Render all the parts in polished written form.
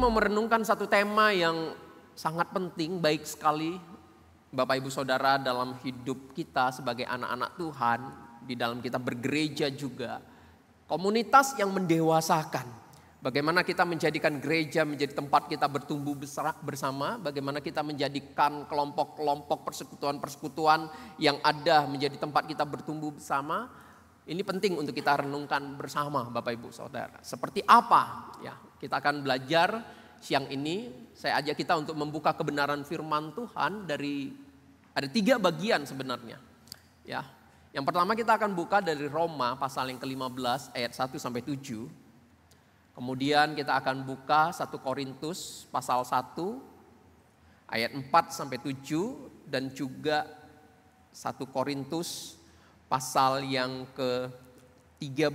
mau merenungkan satu tema yang sangat penting, baik sekali Bapak Ibu Saudara dalam hidup kita sebagai anak-anak Tuhan, di dalam kita bergereja juga. Komunitas yang mendewasakan. Bagaimana kita menjadikan gereja menjadi tempat kita bertumbuh bersama. Bagaimana kita menjadikan kelompok-kelompok persekutuan-persekutuan yang ada menjadi tempat kita bertumbuh bersama. Ini penting untuk kita renungkan bersama Bapak Ibu Saudara. Seperti apa? Ya, kita akan belajar siang ini. Saya ajak kita untuk membuka kebenaran firman Tuhan dari ada 3 bagian sebenarnya. Ya. Yang pertama kita akan buka dari Roma pasal yang ke-15 ayat 1 sampai 7. Kemudian kita akan buka 1 Korintus pasal 1 ayat 4 sampai 7 dan juga 1 Korintus pasal yang ke-13.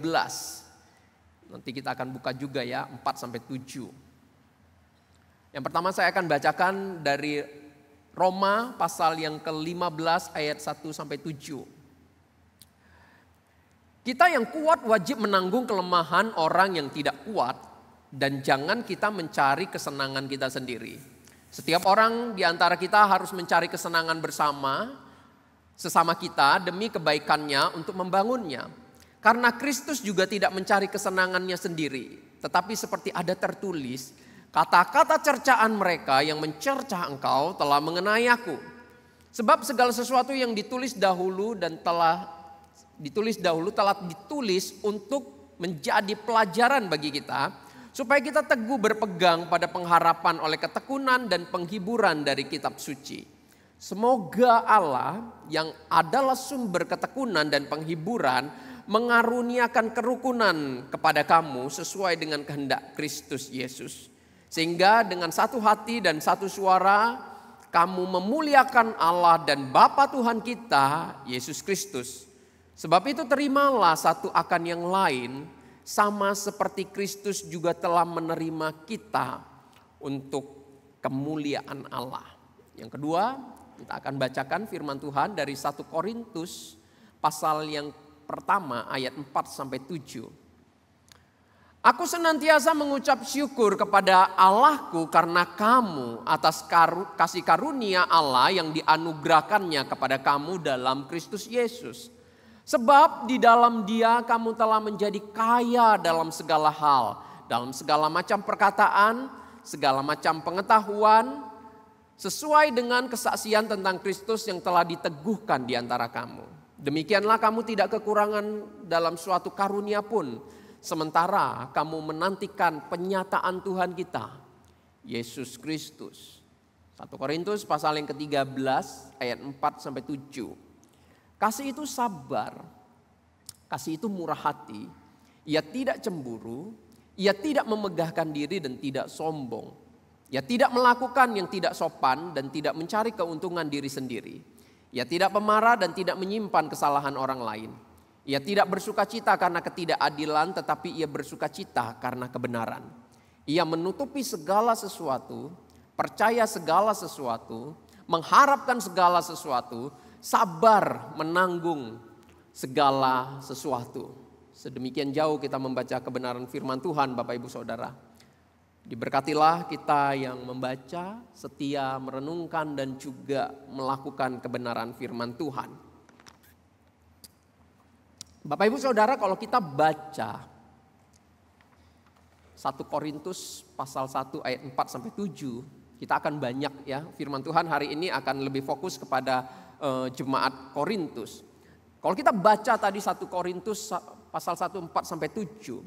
Nanti kita akan buka juga ya 4 sampai 7. Yang pertama saya akan bacakan dari Roma pasal yang ke-15 ayat 1 sampai 7. Kita yang kuat wajib menanggung kelemahan orang yang tidak kuat dan jangan kita mencari kesenangan kita sendiri. Setiap orang di antara kita harus mencari kesenangan bersama sesama kita demi kebaikannya untuk membangunnya. Karena Kristus juga tidak mencari kesenangannya sendiri, tetapi seperti ada tertulis, kata-kata cercaan mereka yang mencercah engkau telah mengenai aku. Sebab segala sesuatu yang ditulis dahulu telah ditulis untuk menjadi pelajaran bagi kita, supaya kita teguh berpegang pada pengharapan oleh ketekunan dan penghiburan dari kitab suci. Semoga Allah yang adalah sumber ketekunan dan penghiburan mengaruniakan kerukunan kepada kamu sesuai dengan kehendak Kristus Yesus. Sehingga dengan satu hati dan satu suara kamu memuliakan Allah dan Bapa Tuhan kita, Yesus Kristus. Sebab itu terimalah satu akan yang lain, sama seperti Kristus juga telah menerima kita untuk kemuliaan Allah. Yang kedua, kita akan bacakan firman Tuhan dari 1 Korintus pasal yang pertama ayat 4 sampai 7. Aku senantiasa mengucap syukur kepada Allahku karena kamu atas kasih karunia Allah yang dianugerahkannya kepada kamu dalam Kristus Yesus. Sebab di dalam Dia kamu telah menjadi kaya dalam segala hal, dalam segala macam perkataan, segala macam pengetahuan, sesuai dengan kesaksian tentang Kristus yang telah diteguhkan di antara kamu. Demikianlah kamu tidak kekurangan dalam suatu karunia pun, sementara kamu menantikan penyataan Tuhan kita, Yesus Kristus. 1 Korintus pasal yang ke-13 ayat 4 sampai 7. Kasih itu sabar, kasih itu murah hati, ia tidak cemburu, ia tidak memegahkan diri dan tidak sombong. Ia tidak melakukan yang tidak sopan dan tidak mencari keuntungan diri sendiri. Ia tidak pemarah dan tidak menyimpan kesalahan orang lain. Ia tidak bersukacita karena ketidakadilan, tetapi ia bersukacita karena kebenaran. Ia menutupi segala sesuatu, percaya segala sesuatu, mengharapkan segala sesuatu, sabar menanggung segala sesuatu. Sedemikian jauh kita membaca kebenaran firman Tuhan Bapak Ibu Saudara. Diberkatilah kita yang membaca, setia merenungkan dan juga melakukan kebenaran firman Tuhan. Bapak Ibu Saudara, kalau kita baca 1 Korintus pasal 1 ayat 4 sampai 7, kita akan banyak ya firman Tuhan hari ini akan lebih fokus kepada jemaat Korintus. Kalau kita baca tadi 1 Korintus pasal 1 4 sampai 7,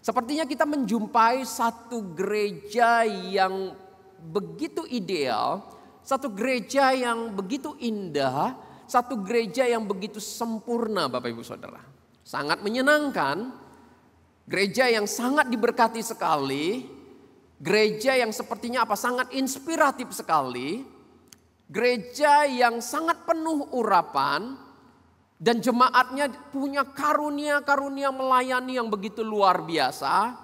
sepertinya kita menjumpai satu gereja yang begitu ideal, satu gereja yang begitu indah, satu gereja yang begitu sempurna Bapak Ibu Saudara. Sangat menyenangkan, gereja yang sangat diberkati sekali, gereja yang sepertinya sangat inspiratif sekali. Gereja yang sangat penuh urapan dan jemaatnya punya karunia-karunia melayani yang begitu luar biasa.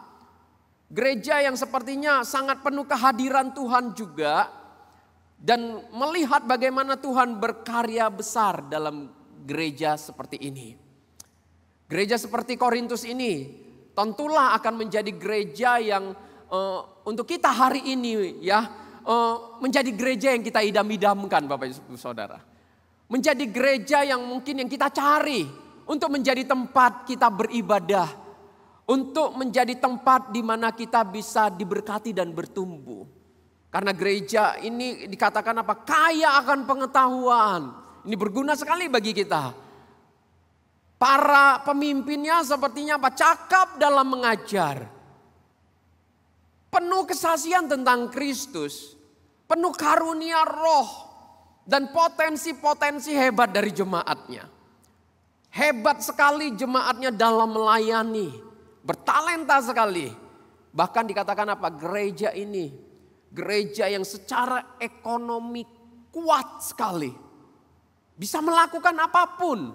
Gereja yang sepertinya sangat penuh kehadiran Tuhan juga dan melihat bagaimana Tuhan berkarya besar dalam gereja seperti ini. Gereja seperti Korintus ini tentulah akan menjadi gereja yang untuk kita hari ini ya menjadi gereja yang kita idam-idamkan Bapak Ibu Saudara. Menjadi gereja yang mungkin yang kita cari untuk menjadi tempat kita beribadah. Untuk menjadi tempat di mana kita bisa diberkati dan bertumbuh. Karena gereja ini dikatakan apa? Kaya akan pengetahuan. Ini berguna sekali bagi kita. Para pemimpinnya sepertinya apa? Cakap dalam mengajar. Penuh kesaksian tentang Kristus. Penuh karunia roh. Dan potensi-potensi hebat dari jemaatnya. Hebat sekali jemaatnya dalam melayani. Bertalenta sekali. Bahkan dikatakan apa? Gereja ini. Gereja yang secara ekonomi kuat sekali. Bisa melakukan apapun.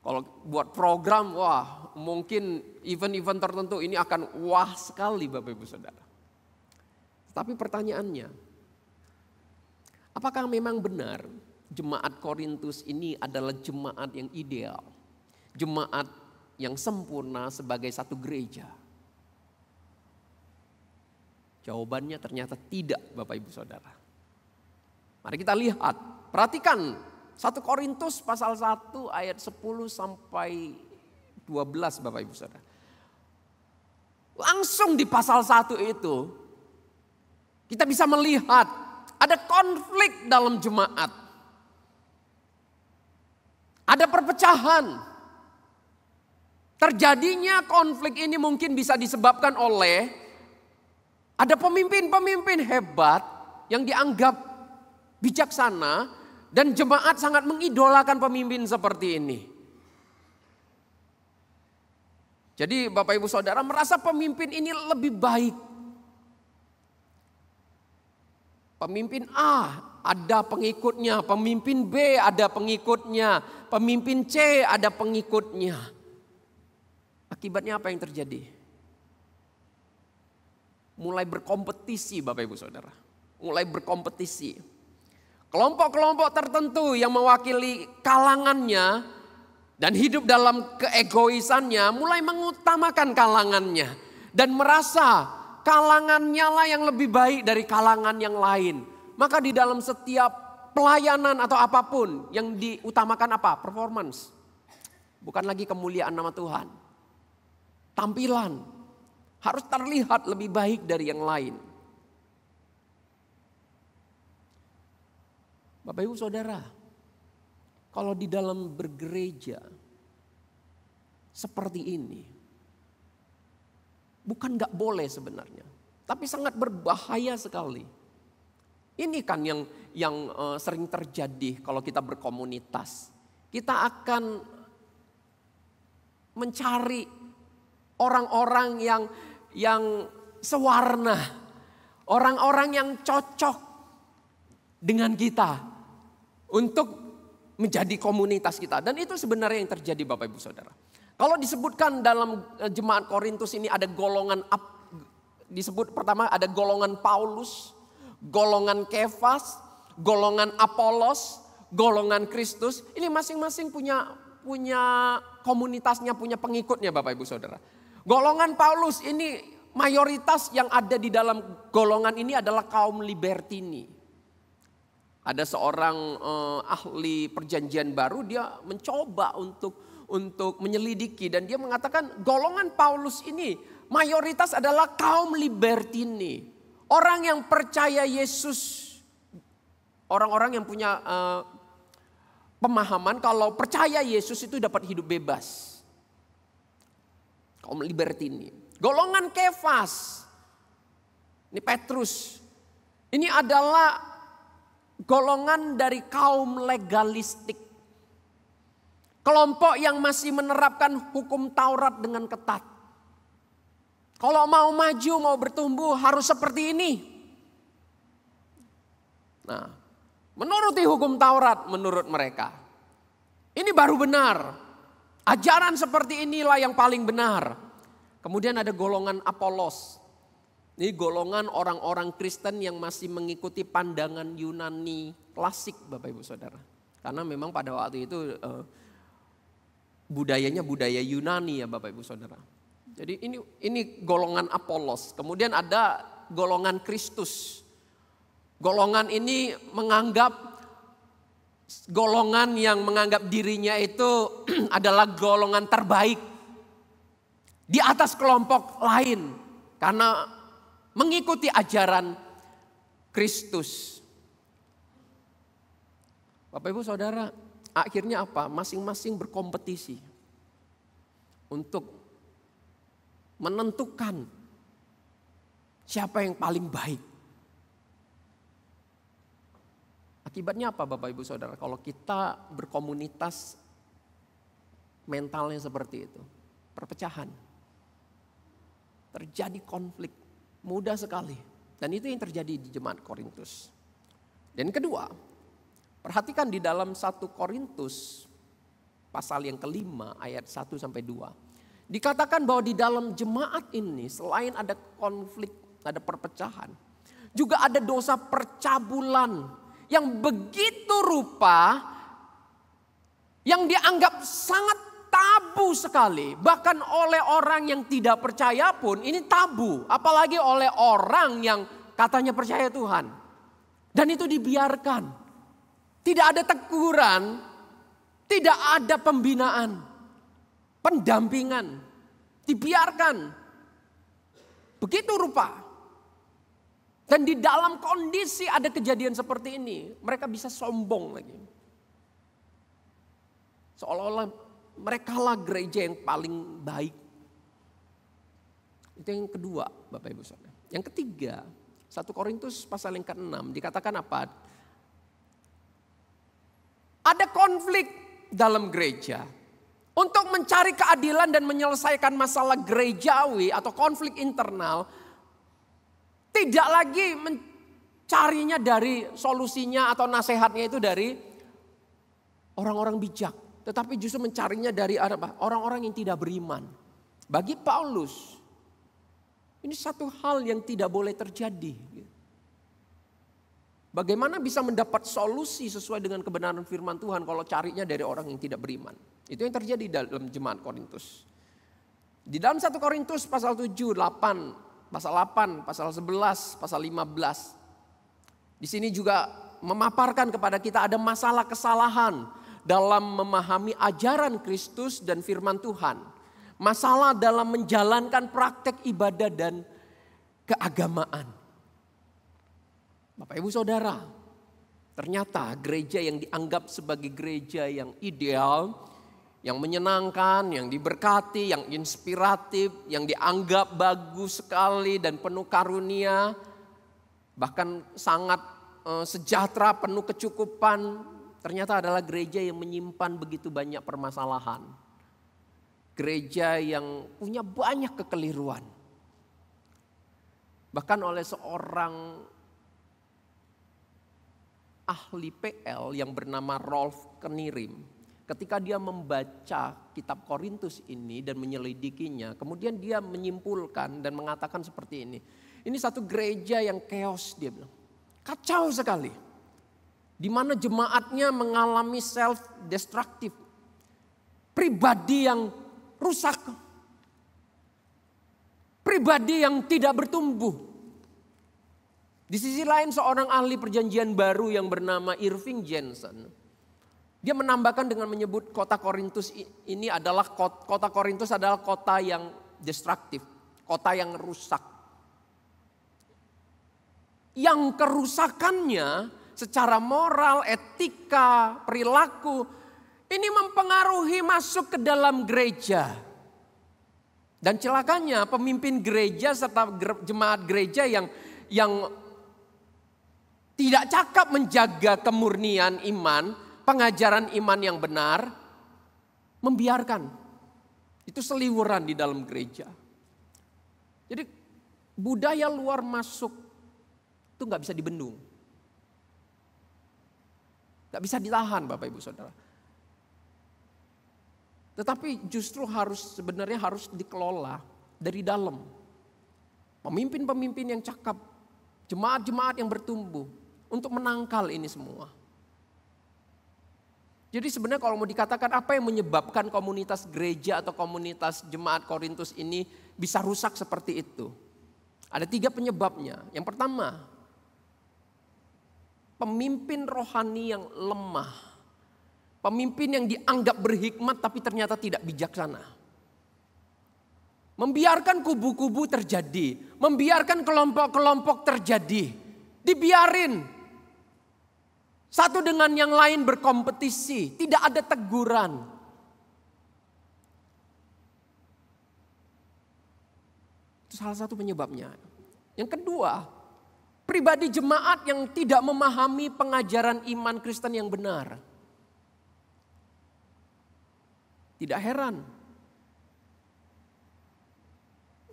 Kalau buat program, wah mungkin event-event tertentu ini akan wah sekali Bapak Ibu Saudara. Tapi pertanyaannya, apakah memang benar jemaat Korintus ini adalah jemaat yang ideal? Jemaat yang sempurna sebagai satu gereja? Jawabannya ternyata tidak Bapak Ibu Saudara. Mari kita lihat, perhatikan 1 Korintus pasal 1 ayat 10 sampai 12 Bapak Ibu Saudara. Langsung di pasal 1 itu kita bisa melihat ada konflik dalam jemaat. Ada perpecahan. Terjadinya konflik ini mungkin bisa disebabkan oleh ada pemimpin-pemimpin hebat yang dianggap bijaksana dan jemaat sangat mengidolakan pemimpin seperti ini. Jadi Bapak Ibu Saudara merasa pemimpin ini lebih baik. Pemimpin A ada pengikutnya, pemimpin B ada pengikutnya, pemimpin C ada pengikutnya. Akibatnya apa yang terjadi? Mulai berkompetisi Bapak Ibu Saudara. Mulai berkompetisi. Kelompok-kelompok tertentu yang mewakili kalangannya dan hidup dalam keegoisannya mulai mengutamakan kalangannya. Dan merasa kalangannya lah yang lebih baik dari kalangan yang lain. Maka di dalam setiap pelayanan atau apapun yang diutamakan apa? Performance. Bukan lagi kemuliaan nama Tuhan. Tampilan harus terlihat lebih baik dari yang lain. Bapak Ibu Saudara, kalau di dalam bergereja seperti ini, bukan gak boleh sebenarnya, tapi sangat berbahaya sekali. Ini kan yang sering terjadi kalau kita berkomunitas. Kita akan mencari orang-orang yang sewarna, orang-orang yang cocok dengan kita untuk menjadi komunitas kita. Dan itu sebenarnya yang terjadi Bapak Ibu Saudara. Kalau disebutkan dalam jemaat Korintus ini ada golongan, disebut pertama ada golongan Paulus, golongan Kefas, golongan Apolos, golongan Kristus. Ini masing-masing punya komunitasnya, punya pengikutnya Bapak Ibu Saudara. Golongan Paulus ini mayoritas yang ada di dalam golongan ini adalah kaum Libertini. Ada seorang ahli perjanjian baru, dia mencoba untuk menyelidiki dan dia mengatakan golongan Paulus ini mayoritas adalah kaum Libertini. Orang yang percaya Yesus, orang-orang yang punya pemahaman kalau percaya Yesus itu dapat hidup bebas. Kaum Libertini. Golongan Kefas, ini Petrus, ini adalah golongan dari kaum legalistik. Kelompok yang masih menerapkan hukum Taurat dengan ketat. Kalau mau maju, mau bertumbuh harus seperti ini. Nah, menuruti hukum Taurat menurut mereka. Ini baru benar. Ajaran seperti inilah yang paling benar. Kemudian ada golongan Apolos. Ini golongan orang-orang Kristen yang masih mengikuti pandangan Yunani klasik Bapak Ibu Saudara. Karena memang pada waktu itu budayanya budaya Yunani ya Bapak Ibu Saudara. Jadi ini golongan Apolos. Kemudian ada golongan Kristus. Golongan ini golongan yang menganggap dirinya itu adalah golongan terbaik di atas kelompok lain karena mengikuti ajaran Kristus. Bapak Ibu Saudara, akhirnya apa? Masing-masing berkompetisi untuk menentukan siapa yang paling baik. Akibatnya apa Bapak Ibu Saudara? Kalau kita berkomunitas mentalnya seperti itu, perpecahan, terjadi konflik, mudah sekali. Dan itu yang terjadi di jemaat Korintus. Dan kedua, perhatikan di dalam 1 Korintus pasal yang kelima ayat 1-2. Dikatakan bahwa di dalam jemaat ini selain ada konflik, ada perpecahan, juga ada dosa percabulan yang begitu rupa yang dianggap sangat tabu sekali. Bahkan oleh orang yang tidak percaya pun ini tabu. Apalagi oleh orang yang katanya percaya Tuhan. Dan itu dibiarkan. Tidak ada teguran, tidak ada pembinaan, pendampingan, dibiarkan. Begitu rupa. Dan di dalam kondisi ada kejadian seperti ini, mereka bisa sombong lagi. Seolah-olah mereka lah gereja yang paling baik. Itu yang kedua, Bapak Ibu Saudara. Yang ketiga, 1 Korintus pasal yang ke-6 dikatakan apa? Ada konflik dalam gereja. Untuk mencari keadilan dan menyelesaikan masalah gerejawi atau konflik internal, tidak lagi mencarinya dari solusinya atau nasihatnya itu dari orang-orang bijak. Tetapi justru mencarinya dari orang-orang yang tidak beriman. Bagi Paulus, ini satu hal yang tidak boleh terjadi. Bagaimana bisa mendapat solusi sesuai dengan kebenaran firman Tuhan kalau carinya dari orang yang tidak beriman. Itu yang terjadi dalam jemaat Korintus. Di dalam 1 Korintus pasal 7, 8, pasal 8, pasal 11, pasal 15. Di sini juga memaparkan kepada kita ada masalah kesalahan dalam memahami ajaran Kristus dan firman Tuhan. Masalah dalam menjalankan praktek ibadah dan keagamaan. Bapak Ibu Saudara, ternyata gereja yang dianggap sebagai gereja yang ideal, yang menyenangkan, yang diberkati, yang inspiratif, yang dianggap bagus sekali dan penuh karunia, bahkan sangat sejahtera, penuh kecukupan, ternyata adalah gereja yang menyimpan begitu banyak permasalahan. Gereja yang punya banyak kekeliruan. Bahkan oleh seorang ahli PL yang bernama Rolf Knirim, ketika dia membaca kitab Korintus ini dan menyelidikinya, kemudian dia menyimpulkan dan mengatakan seperti ini. Ini satu gereja yang chaos, dia bilang. Kacau sekali. Di mana jemaatnya mengalami self-destructive. Pribadi yang rusak. Pribadi yang tidak bertumbuh. Di sisi lain seorang ahli perjanjian baru yang bernama Irving Jensen, dia menambahkan dengan menyebut kota Korintus ini adalah kota Korintus adalah kota yang destruktif, kota yang rusak. Yang kerusakannya secara moral, etika, perilaku ini mempengaruhi masuk ke dalam gereja. Dan celakanya pemimpin gereja serta jemaat gereja yang tidak cakap menjaga kemurnian iman, pengajaran iman yang benar, membiarkan. Itu seliwuran di dalam gereja. Jadi budaya luar masuk itu gak bisa dibendung. Gak bisa ditahan Bapak Ibu Saudara. Tetapi justru sebenarnya harus dikelola dari dalam. Pemimpin-pemimpin yang cakap, jemaat-jemaat yang bertumbuh untuk menangkal ini semua. Jadi sebenarnya kalau mau dikatakan apa yang menyebabkan komunitas gereja atau komunitas jemaat Korintus ini bisa rusak seperti itu. Ada 3 penyebabnya. Yang pertama, pemimpin rohani yang lemah. Pemimpin yang dianggap berhikmat tapi ternyata tidak bijaksana. Membiarkan kubu-kubu terjadi. Membiarkan kelompok-kelompok terjadi. Dibiarin. Satu dengan yang lain berkompetisi. Tidak ada teguran. Itu salah satu penyebabnya. Yang kedua, pribadi jemaat yang tidak memahami pengajaran iman Kristen yang benar. Tidak heran.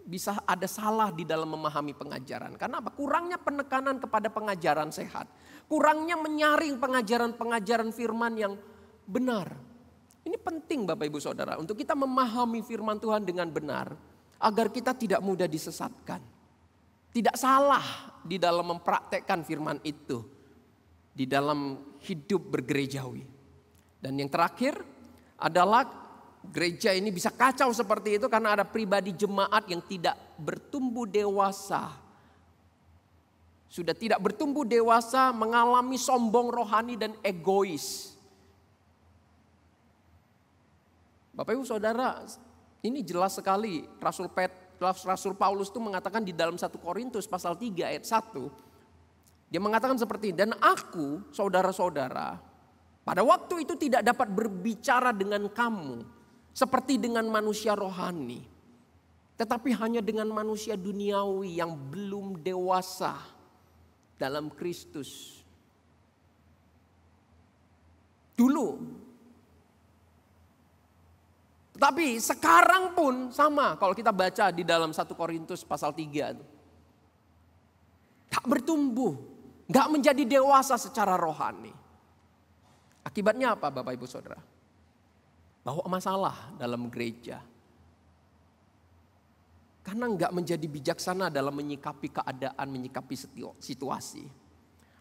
Bisa ada salah di dalam memahami pengajaran. Karena apa? Kurangnya penekanan kepada pengajaran sehat. Kurangnya menyaring pengajaran-pengajaran firman yang benar. Ini penting Bapak Ibu Saudara. Untuk kita memahami firman Tuhan dengan benar. Agar kita tidak mudah disesatkan. Tidak salah di dalam mempraktekkan firman itu. Di dalam hidup bergerejawi. Dan yang terakhir adalah gereja ini bisa kacau seperti itu karena ada pribadi jemaat yang tidak bertumbuh dewasa. Sudah tidak bertumbuh dewasa, mengalami sombong rohani dan egois. Bapak Ibu Saudara, ini jelas sekali Rasul Paulus itu mengatakan di dalam 1 Korintus pasal 3 ayat 1. Dia mengatakan seperti ini, dan aku saudara-saudara pada waktu itu tidak dapat berbicara dengan kamu seperti dengan manusia rohani. Tetapi hanya dengan manusia duniawi yang belum dewasa dalam Kristus. Dulu. Tetapi sekarang pun sama kalau kita baca di dalam 1 Korintus pasal 3. Tak bertumbuh. Gak menjadi dewasa secara rohani. Akibatnya apa Bapak Ibu Saudara? Bawa masalah dalam gereja. Karena enggak menjadi bijaksana dalam menyikapi keadaan, menyikapi situasi.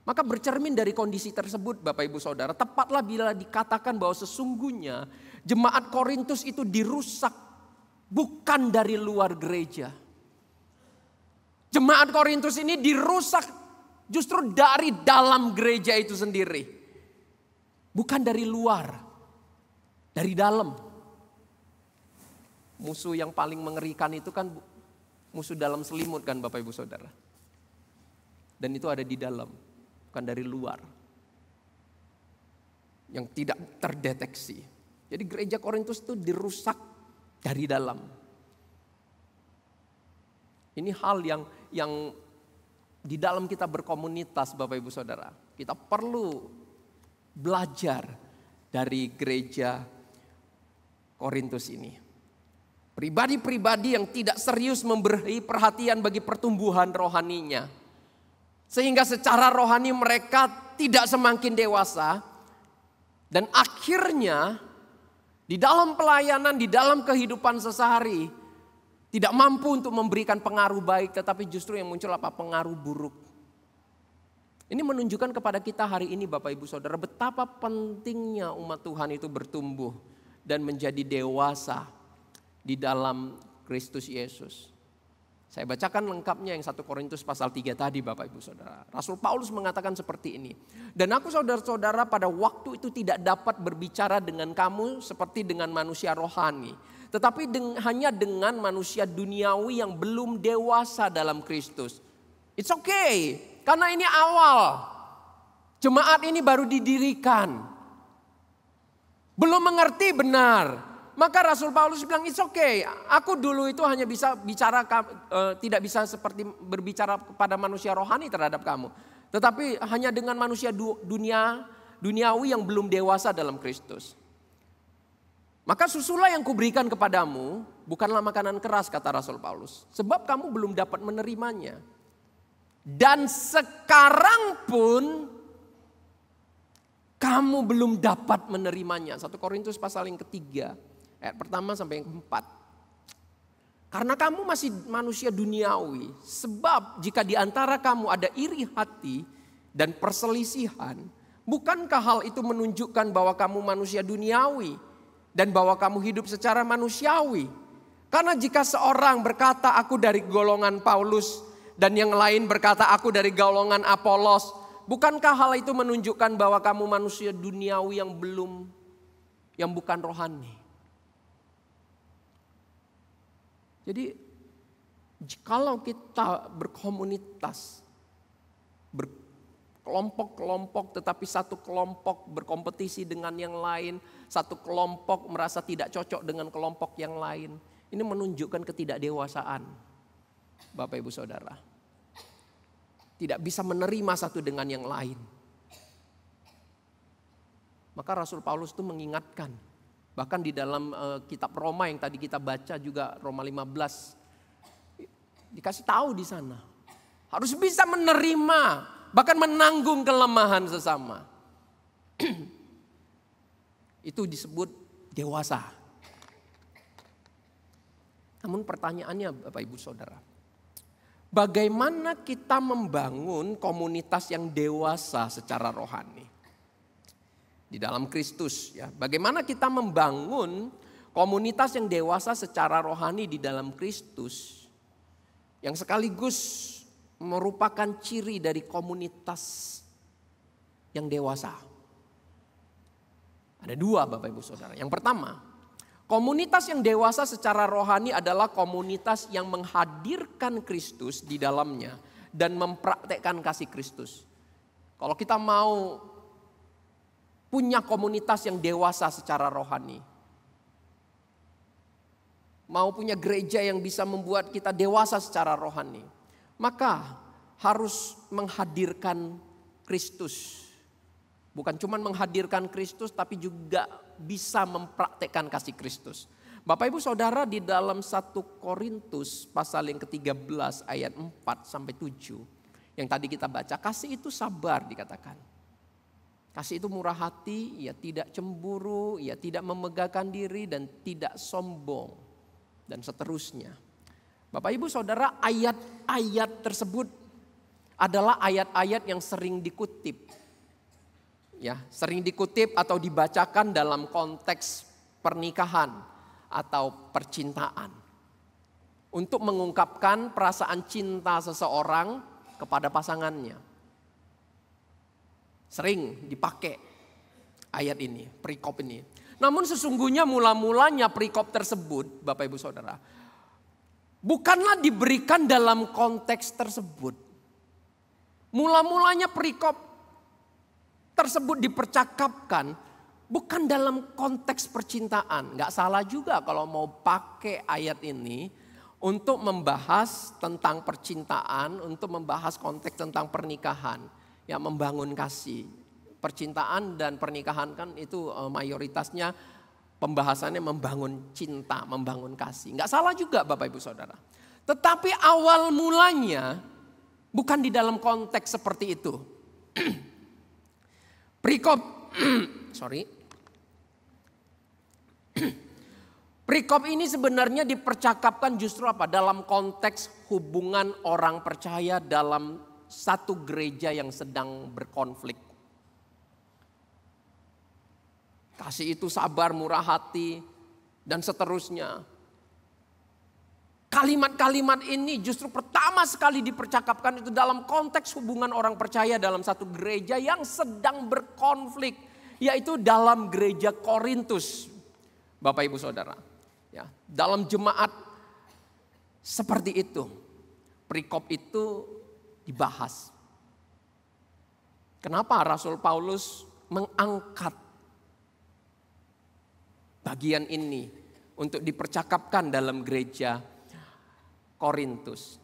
Maka bercermin dari kondisi tersebut Bapak Ibu Saudara, tepatlah bila dikatakan bahwa sesungguhnya jemaat Korintus itu dirusak bukan dari luar gereja. Jemaat Korintus ini dirusak justru dari dalam gereja itu sendiri. Bukan dari luar, dari dalam. Musuh yang paling mengerikan itu kan musuh dalam selimut kan Bapak Ibu Saudara. Dan itu ada di dalam, bukan dari luar. Yang tidak terdeteksi. Jadi gereja Korintus itu dirusak dari dalam. Ini hal yang di dalam kita berkomunitas Bapak Ibu Saudara. Kita perlu belajar dari gereja Korintus ini. Pribadi-pribadi yang tidak serius memberi perhatian bagi pertumbuhan rohaninya. Sehingga secara rohani mereka tidak semakin dewasa. Dan akhirnya di dalam pelayanan, di dalam kehidupan sehari-hari tidak mampu untuk memberikan pengaruh baik. Tetapi justru yang muncul apa? Pengaruh buruk. Ini menunjukkan kepada kita hari ini Bapak Ibu Saudara betapa pentingnya umat Tuhan itu bertumbuh dan menjadi dewasa di dalam Kristus Yesus. Saya bacakan lengkapnya yang 1 Korintus pasal 3 tadi Bapak Ibu Saudara. Rasul Paulus mengatakan seperti ini. Dan aku saudara-saudara pada waktu itu tidak dapat berbicara dengan kamu seperti dengan manusia rohani. Tetapi hanya dengan manusia duniawi yang belum dewasa dalam Kristus. It's okay. Karena ini awal. Jemaat ini baru didirikan. Belum mengerti benar. Maka Rasul Paulus bilang it's okay. Aku dulu itu hanya bisa bicara, tidak bisa seperti berbicara kepada manusia rohani terhadap kamu. Tetapi hanya dengan manusia duniawi yang belum dewasa dalam Kristus. Maka susulah yang kuberikan kepadamu bukanlah makanan keras kata Rasul Paulus. Sebab kamu belum dapat menerimanya. Dan sekarang pun kamu belum dapat menerimanya. 1 Korintus pasal yang ketiga. Ayat pertama sampai yang keempat. Karena kamu masih manusia duniawi. Sebab jika di antara kamu ada iri hati dan perselisihan. Bukankah hal itu menunjukkan bahwa kamu manusia duniawi dan bahwa kamu hidup secara manusiawi? Karena jika seorang berkata aku dari golongan Paulus dan yang lain berkata aku dari golongan Apolos, bukankah hal itu menunjukkan bahwa kamu manusia duniawi yang bukan rohani? Jadi kalau kita berkomunitas, berkelompok-kelompok, tetapi satu kelompok berkompetisi dengan yang lain, satu kelompok merasa tidak cocok dengan kelompok yang lain, ini menunjukkan ketidakdewasaan, Bapak Ibu Saudara. Tidak bisa menerima satu dengan yang lain. Maka Rasul Paulus itu mengingatkan, bahkan di dalam kitab Roma yang tadi kita baca juga, Roma 15, dikasih tahu di sana. Harus bisa menerima, bahkan menanggung kelemahan sesama. Itu disebut dewasa. Namun pertanyaannya Bapak Ibu Saudara, bagaimana kita membangun komunitas yang dewasa secara rohani? Di dalam Kristus ya, bagaimana kita membangun komunitas yang dewasa secara rohani di dalam Kristus, yang sekaligus merupakan ciri dari komunitas yang dewasa. Ada dua Bapak Ibu Saudara. Yang pertama, komunitas yang dewasa secara rohani adalah komunitas yang menghadirkan Kristus di dalamnya dan mempraktekkan kasih Kristus. Kalau kita mau punya komunitas yang dewasa secara rohani, mau punya gereja yang bisa membuat kita dewasa secara rohani, maka harus menghadirkan Kristus. Bukan cuma menghadirkan Kristus, tapi juga bisa mempraktekkan kasih Kristus. Bapak Ibu Saudara, di dalam 1 Korintus pasal yang ke-13 ayat 4 sampai 7 yang tadi kita baca, kasih itu sabar dikatakan. Kasih itu murah hati, ia tidak cemburu, ia tidak memegahkan diri dan tidak sombong dan seterusnya. Bapak Ibu Saudara, ayat-ayat tersebut adalah ayat-ayat yang sering dikutip. Ya, sering dikutip atau dibacakan dalam konteks pernikahan atau percintaan. Untuk mengungkapkan perasaan cinta seseorang kepada pasangannya. Sering dipakai ayat ini, perikop ini. Namun sesungguhnya mula-mulanya perikop tersebut, Bapak Ibu Saudara, bukanlah diberikan dalam konteks tersebut. Mula-mulanya perikop tersebut dipercakapkan bukan dalam konteks percintaan. Gak salah juga kalau mau pakai ayat ini untuk membahas tentang percintaan, untuk membahas konteks tentang pernikahan. Ya, membangun kasih. Percintaan dan pernikahan kan itu mayoritasnya pembahasannya membangun cinta, membangun kasih. Gak salah juga Bapak Ibu Saudara. Tetapi awal mulanya bukan di dalam konteks seperti itu. Perikop ini sebenarnya dipercakapkan justru apa? Dalam konteks hubungan orang percaya dalam satu gereja yang sedang berkonflik. Kasih itu sabar, murah hati, dan seterusnya. Kalimat-kalimat ini justru pertama sekali dipercakapkan itu dalam konteks hubungan orang percaya dalam satu gereja yang sedang berkonflik. Yaitu dalam gereja Korintus. Bapak Ibu Saudara. Ya, dalam jemaat seperti itu. Perikop itu dibahas. Kenapa Rasul Paulus mengangkat bagian ini untuk dipercakapkan dalam gereja Korintus?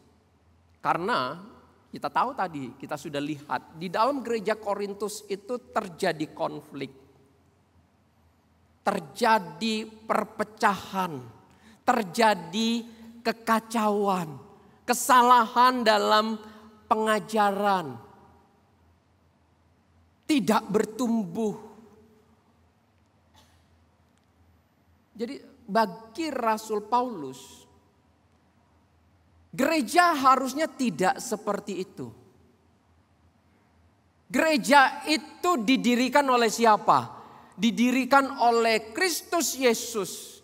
Karena kita tahu tadi, kita sudah lihat di dalam gereja Korintus itu terjadi konflik. Terjadi perpecahan, terjadi kekacauan, kesalahan dalam pengajaran, tidak bertumbuh. Jadi bagi Rasul Paulus, gereja harusnya tidak seperti itu. Gereja itu didirikan oleh siapa? Didirikan oleh Kristus Yesus.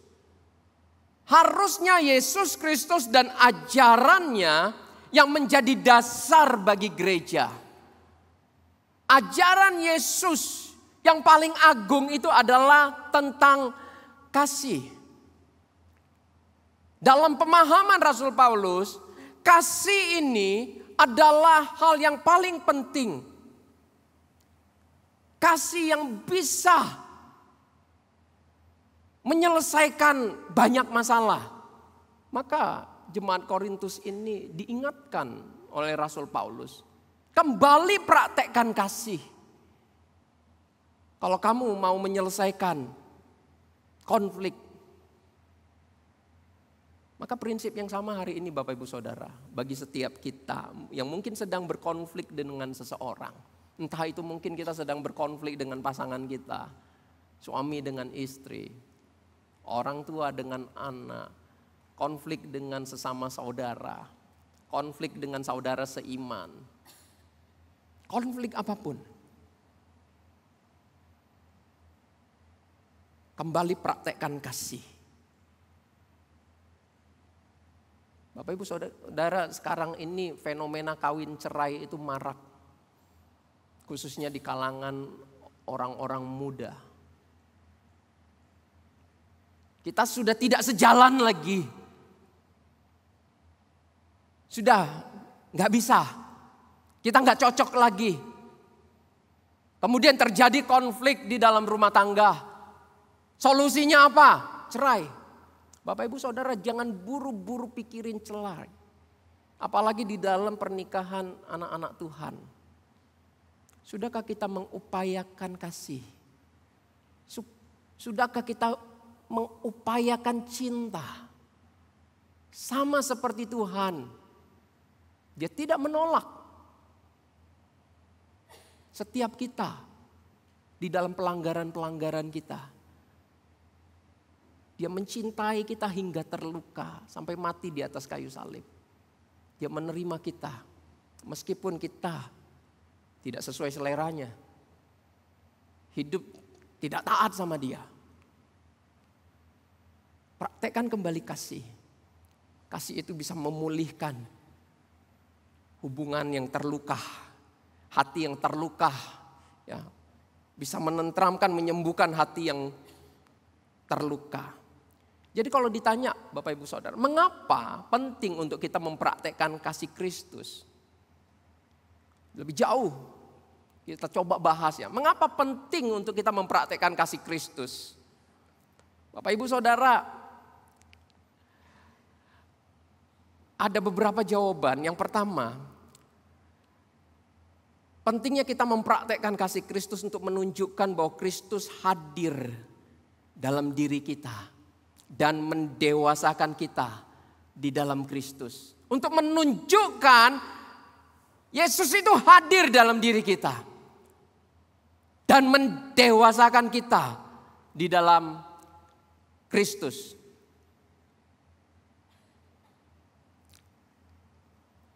Harusnya Yesus Kristus dan ajarannya yang menjadi dasar bagi gereja. Ajaran Yesus yang paling agung itu adalah tentang kasih. Dalam pemahaman Rasul Paulus, kasih ini adalah hal yang paling penting. Kasih yang bisa menyelesaikan banyak masalah. Maka jemaat Korintus ini diingatkan oleh Rasul Paulus. Kembali praktekkan kasih. Kalau kamu mau menyelesaikan konflik. Maka prinsip yang sama hari ini Bapak Ibu Saudara. Bagi setiap kita yang mungkin sedang berkonflik dengan seseorang. Entah itu mungkin kita sedang berkonflik dengan pasangan kita. Suami dengan istri. Orang tua dengan anak, konflik dengan sesama saudara, konflik dengan saudara seiman, konflik apapun. Kembali praktekkan kasih. Bapak Ibu Saudara, sekarang ini fenomena kawin cerai itu marak. Khususnya di kalangan orang-orang muda. Kita sudah tidak sejalan lagi. Sudah gak bisa. Kita gak cocok lagi. Kemudian terjadi konflik di dalam rumah tangga. Solusinya apa? Cerai. Bapak Ibu Saudara, jangan buru-buru pikirin cerai. Apalagi di dalam pernikahan anak-anak Tuhan. Sudahkah kita mengupayakan kasih? Sudahkah kita mengupayakan cinta? Sama seperti Tuhan. Dia tidak menolak setiap kita di dalam pelanggaran-pelanggaran kita. Dia mencintai kita hingga terluka sampai mati di atas kayu salib. Dia menerima kita meskipun kita tidak sesuai seleranya. Hidup tidak taat sama dia. Praktekkan kembali kasih. Kasih itu bisa memulihkan hubungan yang terluka, hati yang terluka, ya, bisa menenteramkan, menyembuhkan hati yang terluka. Jadi kalau ditanya Bapak Ibu Saudara, mengapa penting untuk kita mempraktekkan kasih Kristus? Lebih jauh kita coba bahas ya. Mengapa penting untuk kita mempraktekkan kasih Kristus? Bapak Ibu Saudara, ada beberapa jawaban. Yang pertama, pentingnya kita mempraktekkan kasih Kristus untuk menunjukkan bahwa Kristus hadir dalam diri kita dan mendewasakan kita di dalam Kristus. Untuk menunjukkan Yesus itu hadir dalam diri kita dan mendewasakan kita di dalam Kristus.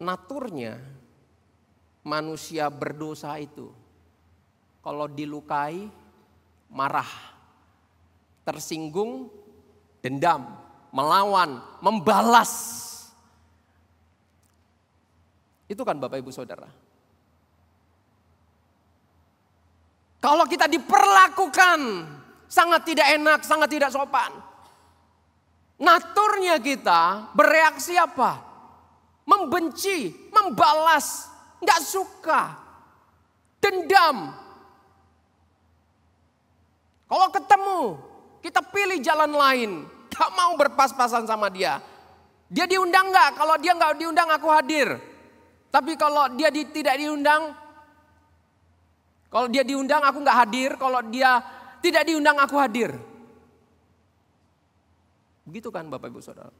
Naturnya manusia berdosa itu kalau dilukai marah, tersinggung, dendam, melawan, membalas. Itu kan Bapak Ibu Saudara. Kalau kita diperlakukan sangat tidak enak, sangat tidak sopan. Naturnya kita bereaksi apa? Membenci, membalas, gak suka, dendam. Kalau ketemu, kita pilih jalan lain. Gak mau berpas-pasan sama dia. Dia diundang gak? Kalau dia gak diundang aku hadir. Tapi kalau dia tidak diundang, kalau dia diundang aku gak hadir. Kalau dia tidak diundang aku hadir. Begitu kan Bapak Ibu Saudara.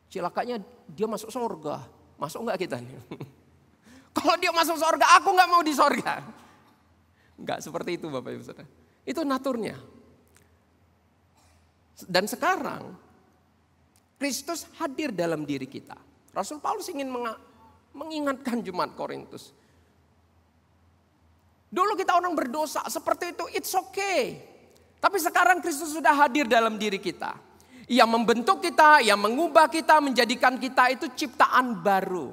Cilakanya dia masuk surga. Masuk enggak kita nih? Kalau dia masuk surga, aku enggak mau di surga. Enggak seperti itu Bapak Ibu Saudara. Itu naturnya. Dan sekarang Kristus hadir dalam diri kita. Rasul Paulus ingin mengingatkan jemaat Korintus. Dulu kita orang berdosa seperti itu, it's okay. Tapi sekarang Kristus sudah hadir dalam diri kita. Ia membentuk kita, ia mengubah kita, menjadikan kita itu ciptaan baru.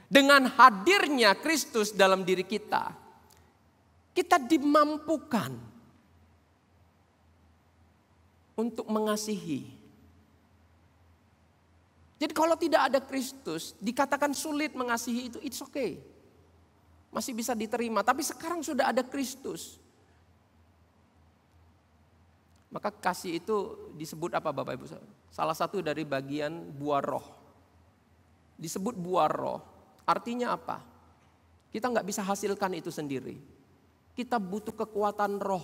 Dengan hadirnya Kristus dalam diri kita, kita dimampukan untuk mengasihi. Jadi kalau tidak ada Kristus, dikatakan sulit mengasihi itu, it's okay. Masih bisa diterima, tapi sekarang sudah ada Kristus. Maka kasih itu disebut apa Bapak Ibu? Salah satu dari bagian buah roh. Disebut buah roh, artinya apa? Kita nggak bisa hasilkan itu sendiri. Kita butuh kekuatan roh.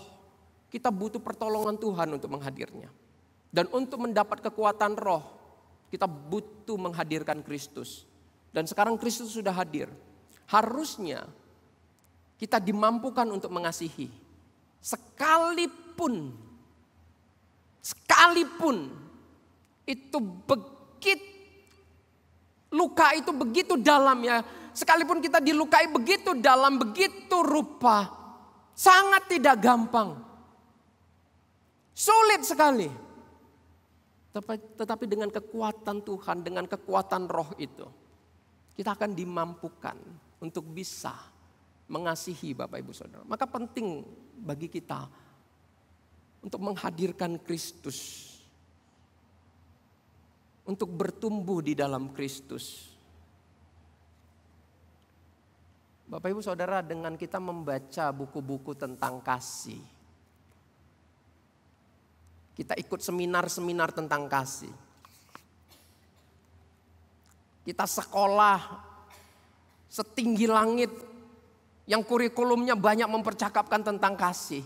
Kita butuh pertolongan Tuhan untuk menghadirnya. Dan untuk mendapat kekuatan roh, kita butuh menghadirkan Kristus. Dan sekarang Kristus sudah hadir. Harusnya kita dimampukan untuk mengasihi. Sekalipun itu luka itu begitu dalam ya. Sekalipun kita dilukai begitu dalam, begitu rupa. Sangat tidak gampang. Sulit sekali. Tetapi dengan kekuatan Tuhan, dengan kekuatan roh itu, kita akan dimampukan untuk bisa mengasihi Bapak Ibu Saudara. Maka penting bagi kita untuk menghadirkan Kristus. Untuk bertumbuh di dalam Kristus. Bapak Ibu Saudara, dengan kita membaca buku-buku tentang kasih. Kita ikut seminar-seminar tentang kasih. Kita sekolah setinggi langit yang kurikulumnya banyak mempercakapkan tentang kasih.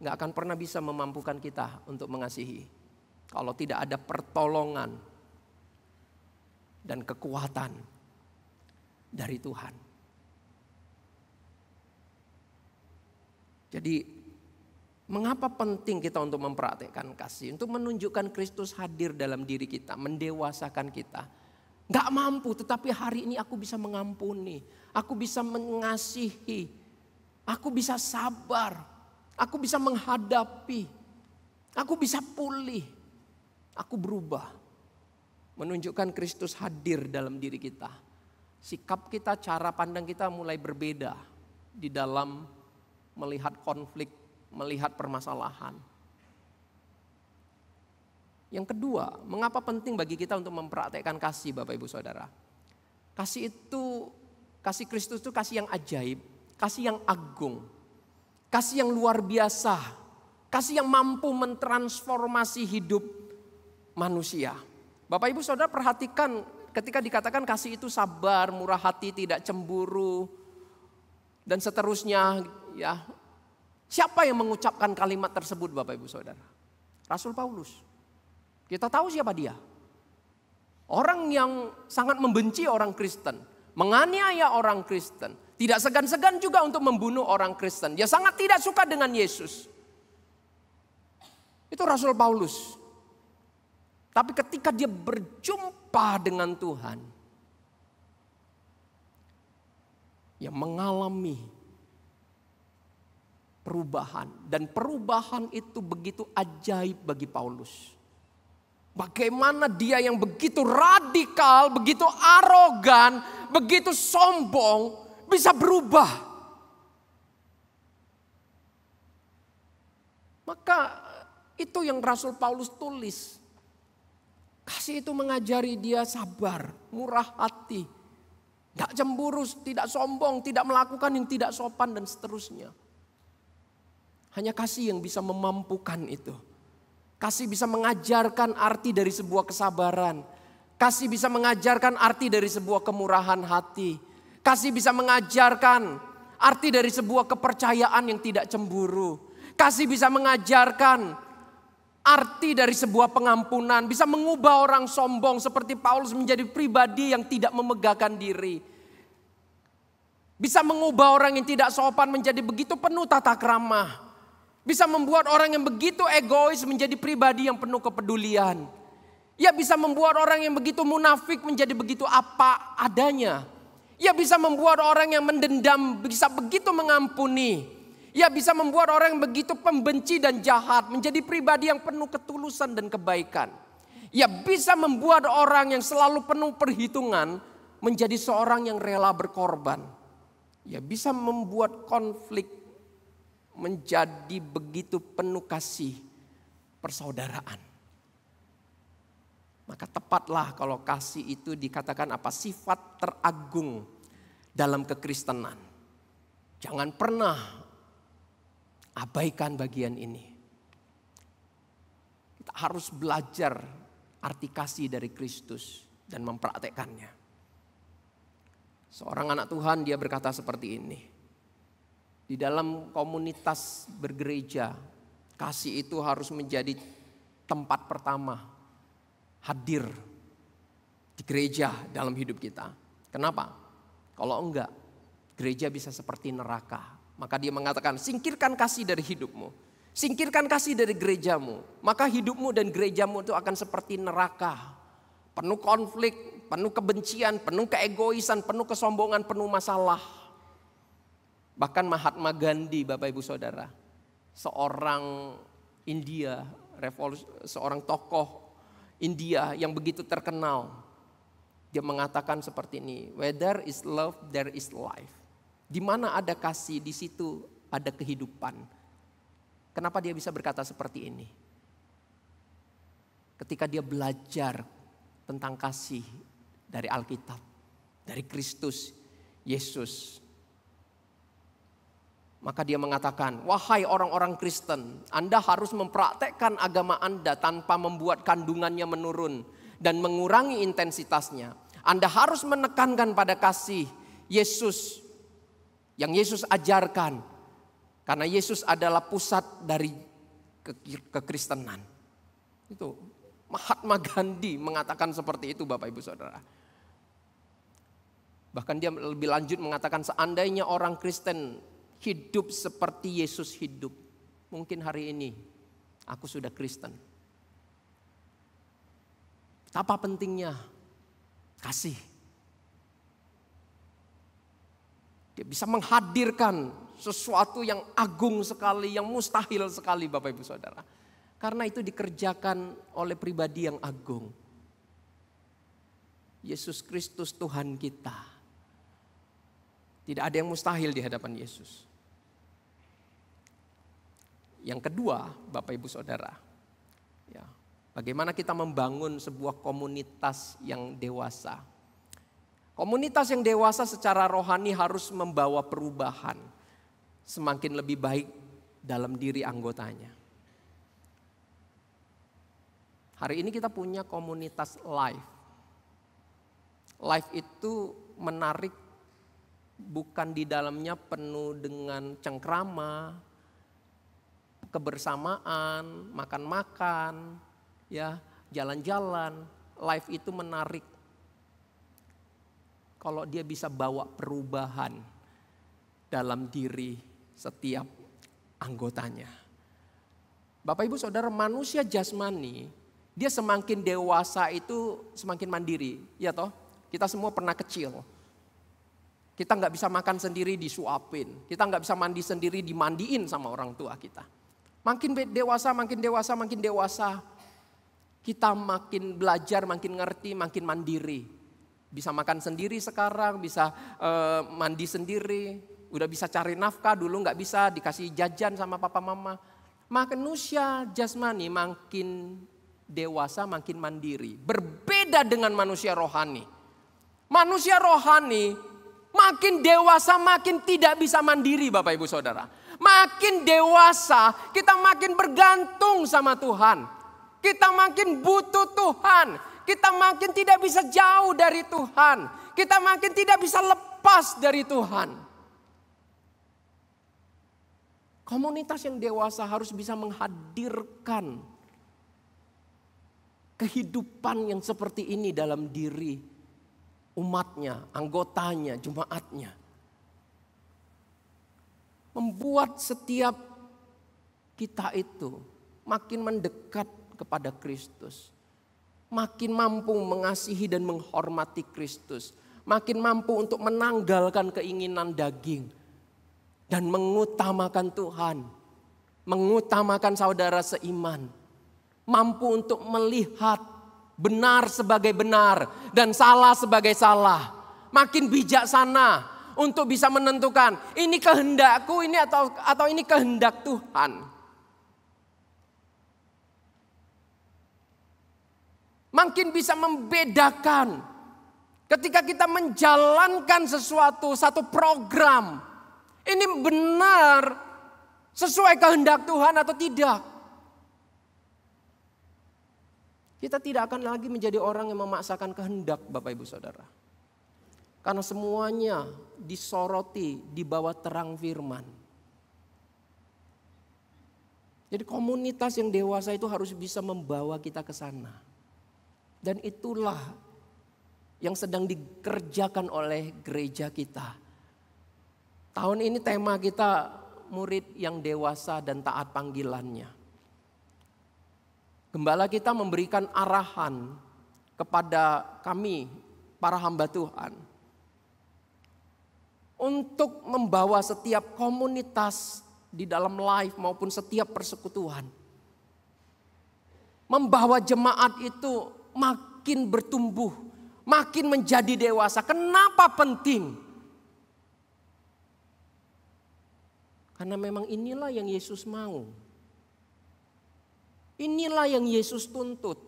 Nggak akan pernah bisa memampukan kita untuk mengasihi. Kalau tidak ada pertolongan dan kekuatan dari Tuhan. Jadi mengapa penting kita untuk mempraktekkan kasih? Untuk menunjukkan Kristus hadir dalam diri kita, mendewasakan kita. Gak mampu, tetapi hari ini aku bisa mengampuni. Aku bisa mengasihi. Aku bisa sabar. Aku bisa menghadapi. Aku bisa pulih. Aku berubah. Menunjukkan Kristus hadir dalam diri kita. Sikap kita, cara pandang kita mulai berbeda. Di dalam melihat konflik, melihat permasalahan. Yang kedua, mengapa penting bagi kita untuk mempraktekkan kasih Bapak Ibu Saudara? Kasih Kristus itu kasih yang ajaib, kasih yang agung, kasih yang luar biasa, kasih yang mampu mentransformasi hidup manusia. Bapak Ibu Saudara perhatikan ketika dikatakan kasih itu sabar, murah hati, tidak cemburu, dan seterusnya ya. Siapa yang mengucapkan kalimat tersebut Bapak Ibu Saudara? Rasul Paulus. Kita tahu siapa dia. Orang yang sangat membenci orang Kristen. Menganiaya orang Kristen. Tidak segan-segan juga untuk membunuh orang Kristen. Dia sangat tidak suka dengan Yesus. Itu Rasul Paulus. Tapi ketika dia berjumpa dengan Tuhan. Yang mengalami perubahan. Dan perubahan itu begitu ajaib bagi Paulus. Bagaimana dia yang begitu radikal, begitu arogan, begitu sombong bisa berubah. Maka itu yang Rasul Paulus tulis. Kasih itu mengajari dia sabar, murah hati. Gak cemburu, tidak sombong, tidak melakukan yang tidak sopan dan seterusnya. Hanya kasih yang bisa memampukan itu. Kasih bisa mengajarkan arti dari sebuah kesabaran. Kasih bisa mengajarkan arti dari sebuah kemurahan hati. Kasih bisa mengajarkan arti dari sebuah kepercayaan yang tidak cemburu. Kasih bisa mengajarkan arti dari sebuah pengampunan. Bisa mengubah orang sombong seperti Paulus menjadi pribadi yang tidak memegahkan diri. Bisa mengubah orang yang tidak sopan menjadi begitu penuh tata krama. Bisa membuat orang yang begitu egois menjadi pribadi yang penuh kepedulian. Ia bisa membuat orang yang begitu munafik menjadi begitu apa adanya. Ia bisa membuat orang yang mendendam bisa begitu mengampuni. Ia bisa membuat orang yang begitu pembenci dan jahat menjadi pribadi yang penuh ketulusan dan kebaikan. Ia bisa membuat orang yang selalu penuh perhitungan menjadi seorang yang rela berkorban. Ia bisa membuat konflik menjadi begitu penuh kasih persaudaraan. Maka tepatlah kalau kasih itu dikatakan apa? Sifat teragung dalam kekristenan. Jangan pernah abaikan bagian ini. Kita harus belajar arti kasih dari Kristus dan mempraktekkannya. Seorang anak Tuhan dia berkata seperti ini. Di dalam komunitas bergereja, kasih itu harus menjadi tempat pertama hadir di gereja dalam hidup kita. Kenapa? Kalau enggak, gereja bisa seperti neraka. Maka dia mengatakan, singkirkan kasih dari hidupmu. Singkirkan kasih dari gerejamu. Maka hidupmu dan gerejamu itu akan seperti neraka. Penuh konflik, penuh kebencian, penuh keegoisan, penuh kesombongan, penuh masalah. Bahkan Mahatma Gandhi, Bapak Ibu Saudara, seorang India, seorang tokoh India yang begitu terkenal. Dia mengatakan seperti ini, where there is love, there is life. Di mana ada kasih, di situ ada kehidupan. Kenapa dia bisa berkata seperti ini? Ketika dia belajar tentang kasih dari Alkitab, dari Kristus, Yesus. Maka dia mengatakan, wahai orang-orang Kristen, Anda harus mempraktekkan agama Anda tanpa membuat kandungannya menurun dan mengurangi intensitasnya. Anda harus menekankan pada kasih Yesus yang Yesus ajarkan. Karena Yesus adalah pusat dari kekristenan. Itu Mahatma Gandhi mengatakan seperti itu Bapak Ibu Saudara. Bahkan dia lebih lanjut mengatakan seandainya orang Kristen hidup seperti Yesus hidup. Mungkin hari ini aku sudah Kristen. Betapa pentingnya kasih. Dia bisa menghadirkan sesuatu yang agung sekali, yang mustahil sekali Bapak Ibu Saudara. Karena itu dikerjakan oleh pribadi yang agung. Yesus Kristus Tuhan kita. Tidak ada yang mustahil di hadapan Yesus. Yang kedua Bapak Ibu Saudara. Ya, bagaimana kita membangun sebuah komunitas yang dewasa. Komunitas yang dewasa secara rohani harus membawa perubahan. Semakin lebih baik dalam diri anggotanya. Hari ini kita punya komunitas live. Live itu menarik bukan di dalamnya penuh dengan cengkrama, kebersamaan, makan-makan, ya, jalan-jalan. Live itu menarik kalau dia bisa bawa perubahan dalam diri setiap anggotanya. Bapak Ibu Saudara, manusia jasmani, dia semakin dewasa itu semakin mandiri. Ya toh, kita semua pernah kecil. Kita gak bisa makan sendiri disuapin. Kita gak bisa mandi sendiri dimandiin sama orang tua kita. Makin dewasa, makin dewasa, makin dewasa. Kita makin belajar, makin ngerti, makin mandiri. Bisa makan sendiri sekarang, bisa mandi sendiri. Udah bisa cari nafkah, dulu gak bisa dikasih jajan sama papa mama. Manusia jasmani makin dewasa makin mandiri. Berbeda dengan manusia rohani. Manusia rohani makin dewasa makin tidak bisa mandiri Bapak Ibu Saudara. Makin dewasa kita makin bergantung sama Tuhan. Kita makin butuh Tuhan. Kita makin tidak bisa jauh dari Tuhan. Kita makin tidak bisa lepas dari Tuhan. Komunitas yang dewasa harus bisa menghadirkan kehidupan yang seperti ini dalam diri umatnya, anggotanya, jemaatnya. Membuat setiap kita itu makin mendekat kepada Kristus. Makin mampu mengasihi dan menghormati Kristus. makin mampu untuk menanggalkan keinginan daging dan mengutamakan Tuhan, mengutamakan saudara seiman, mampu untuk melihat benar sebagai benar dan salah sebagai salah, makin bijaksana untuk bisa menentukan ini kehendakku ini atau ini kehendak Tuhan. Makin bisa membedakan ketika kita menjalankan satu program, ini benar sesuai kehendak Tuhan atau tidak. Kita tidak akan lagi menjadi orang yang memaksakan kehendak Bapak Ibu Saudara. Karena semuanya disoroti di bawah terang firman. Jadi komunitas yang dewasa itu harus bisa membawa kita ke sana. Dan itulah yang sedang dikerjakan oleh gereja kita. Tahun ini tema kita murid yang dewasa dan taat panggilannya. Gembala kita memberikan arahan kepada kami, para hamba Tuhan, untuk membawa setiap komunitas di dalam live maupun setiap persekutuan. Membawa jemaat itu makin bertumbuh, makin menjadi dewasa. Kenapa penting? Karena memang inilah yang Yesus mau. Inilah yang Yesus tuntut.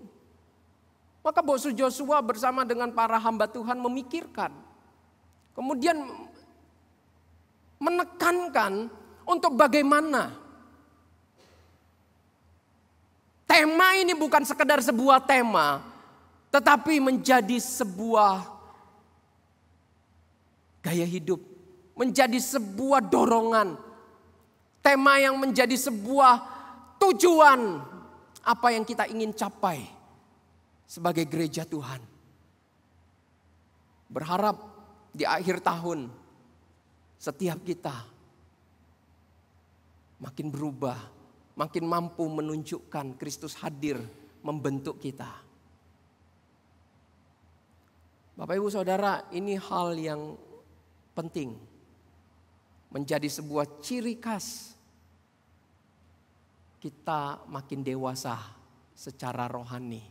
Maka Boksu Joshua bersama dengan para hamba Tuhan memikirkan. Kemudian menekankan untuk bagaimana. Tema ini bukan sekedar sebuah tema. Tetapi menjadi sebuah gaya hidup. Menjadi sebuah dorongan. Tema yang menjadi sebuah tujuan. Apa yang kita ingin capai sebagai gereja Tuhan. Berharap di akhir tahun setiap kita makin berubah. Makin mampu menunjukkan Kristus hadir membentuk kita. Bapak Ibu Saudara, ini hal yang penting. Menjadi sebuah ciri khas kita makin dewasa secara rohani.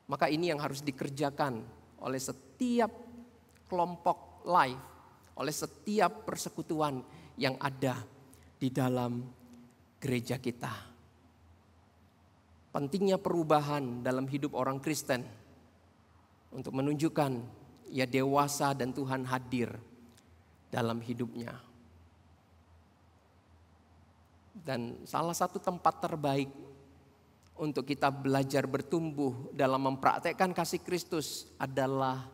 Maka ini yang harus dikerjakan oleh setiap kelompok life, oleh setiap persekutuan yang ada di dalam gereja kita. Pentingnya perubahan dalam hidup orang Kristen. Untuk menunjukkan ia dewasa dan Tuhan hadir dalam hidupnya. Dan salah satu tempat terbaik untuk kita belajar bertumbuh dalam mempraktekkan kasih Kristus adalah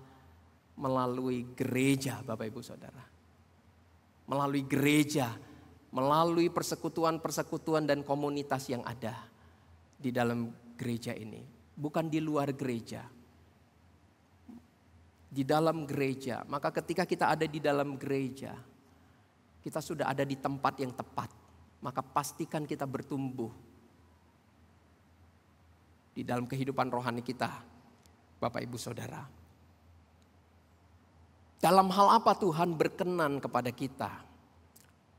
melalui gereja Bapak Ibu Saudara. Melalui gereja, melalui persekutuan-persekutuan dan komunitas yang ada di dalam gereja ini. Bukan di luar gereja. Di dalam gereja, maka ketika kita ada di dalam gereja, kita sudah ada di tempat yang tepat. Maka pastikan kita bertumbuh di dalam kehidupan rohani kita, Bapak Ibu Saudara. Dalam hal apa Tuhan berkenan kepada kita?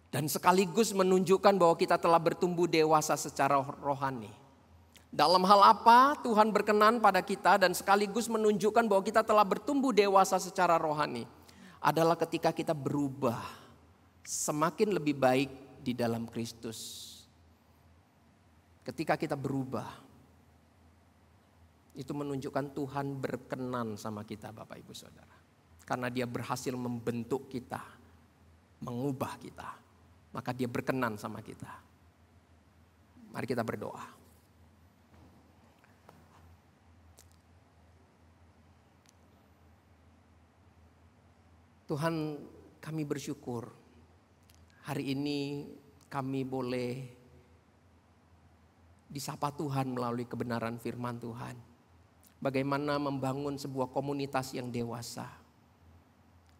Dan sekaligus menunjukkan bahwa kita telah bertumbuh dewasa secara rohani. Dalam hal apa Tuhan berkenan pada kita dan sekaligus menunjukkan bahwa kita telah bertumbuh dewasa secara rohani. Adalah ketika kita berubah semakin lebih baik di dalam Kristus. Ketika kita berubah, itu menunjukkan Tuhan berkenan sama kita Bapak Ibu Saudara. Karena dia berhasil membentuk kita, mengubah kita. Maka dia berkenan sama kita. Mari kita berdoa. Tuhan, kami bersyukur hari ini kami boleh disapa Tuhan melalui kebenaran firman Tuhan. Bagaimana membangun sebuah komunitas yang dewasa.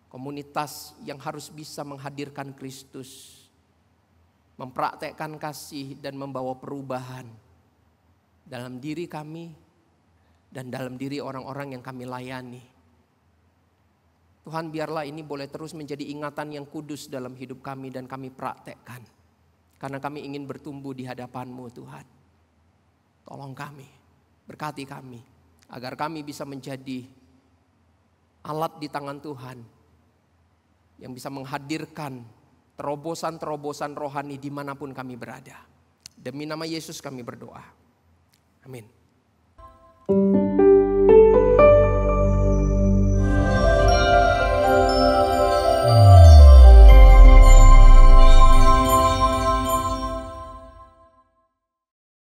Komunitas yang harus bisa menghadirkan Kristus. Mempraktekkan kasih dan membawa perubahan dalam diri kami dan dalam diri orang-orang yang kami layani. Tuhan, biarlah ini boleh terus menjadi ingatan yang kudus dalam hidup kami dan kami praktekkan. Karena kami ingin bertumbuh di hadapan-Mu Tuhan. Tolong kami, berkati kami, agar kami bisa menjadi alat di tangan Tuhan yang bisa menghadirkan terobosan-terobosan rohani dimanapun kami berada. Demi nama Yesus kami berdoa. Amin.